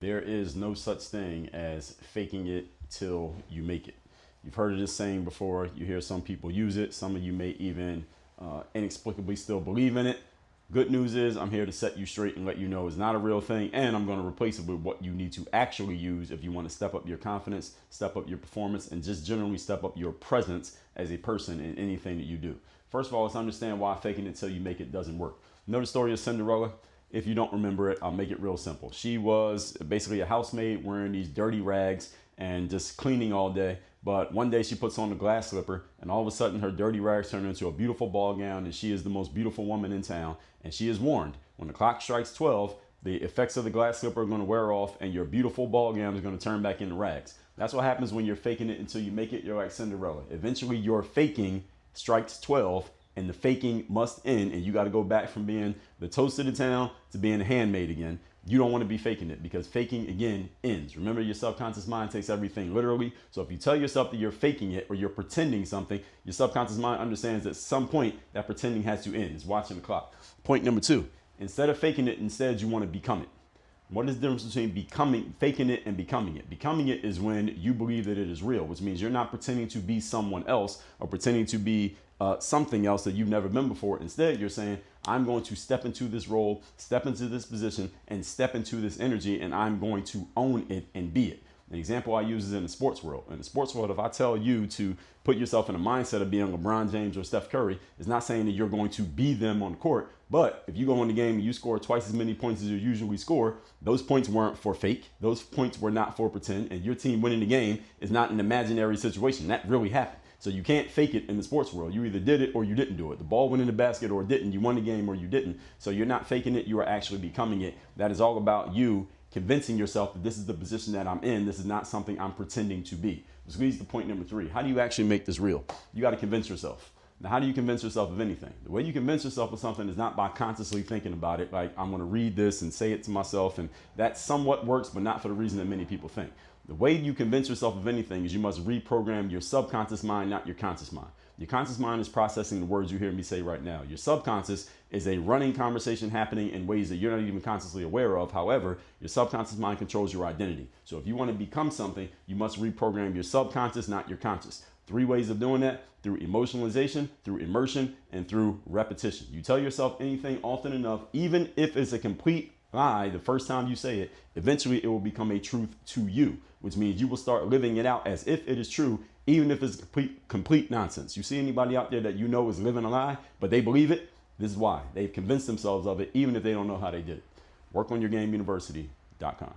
There is no such thing as faking it till you make it. You've heard of this saying before. You hear some people use it. Some of you may even inexplicably still believe in it. Good news is I'm here to set you straight and let you know it's not a real thing, and I'm going to replace it with what you need to actually use if you want to step up your confidence, step up your performance, and just generally step up your presence as a person in anything that you do. First of all, let's understand why faking it till you make it doesn't work. Know the story of Cinderella? If you don't remember it, I'll make it real simple. She was basically a housemaid wearing these dirty rags and just cleaning all day. But one day she puts on a glass slipper, and all of a sudden her dirty rags turn into a beautiful ball gown, and she is the most beautiful woman in town. And she is warned, when the clock strikes 12, the effects of the glass slipper are going to wear off, and your beautiful ball gown is going to turn back into rags. That's what happens when you're faking it until you make it. You're like Cinderella. Eventually your faking strikes 12, and the faking must end, and you got to go back from being the toast of the town to being a handmaid again. You don't want to be faking it, because faking again ends. Remember, your subconscious mind takes everything literally. So if you tell yourself that you're faking it or you're pretending something, your subconscious mind understands that at some point that pretending has to end. It's watching the clock. Point number 2, instead of faking it, instead you want to become it. What is the difference between faking it and becoming it? Becoming it is when you believe that it is real, which means you're not pretending to be someone else or pretending to be something else that you've never been before. Instead, you're saying, I'm going to step into this role, step into this position, and step into this energy, and I'm going to own it and be it. An example I use is in the sports world. In the sports world, if I tell you to put yourself in a mindset of being LeBron James or Steph Curry, it's not saying that you're going to be them on the court. But if you go in the game and you score twice as many points as you usually score, those points weren't for fake. Those points were not for pretend. And your team winning the game is not an imaginary situation. That really happened. So you can't fake it in the sports world. You either did it or you didn't do it. The ball went in the basket or it didn't. You won the game or you didn't. So you're not faking it. You are actually becoming it. That is all about you convincing yourself that this is the position that I'm in. This is not something I'm pretending to be. Which leads to point number 3. How do you actually make this real? You got to convince yourself. Now, how do you convince yourself of anything? The way you convince yourself of something is not by consciously thinking about it. Like, I'm going to read this and say it to myself. And that somewhat works, but not for the reason that many people think. The way you convince yourself of anything is you must reprogram your subconscious mind, not your conscious mind. Your conscious mind is processing the words you hear me say right now. Your subconscious is a running conversation happening in ways that you're not even consciously aware of. However, your subconscious mind controls your identity. So if you want to become something, you must reprogram your subconscious, not your conscious. 3 ways of doing that: through emotionalization, through immersion, and through repetition. You tell yourself anything often enough, even if it's a complete lie the first time you say it, eventually it will become a truth to you, which means you will start living it out as if it is true, even if it's complete nonsense. You see anybody out there that you know is living a lie, but they believe it? This is why. They've convinced themselves of it, even if they don't know how they did it. WorkOnYourGameUniversity.com.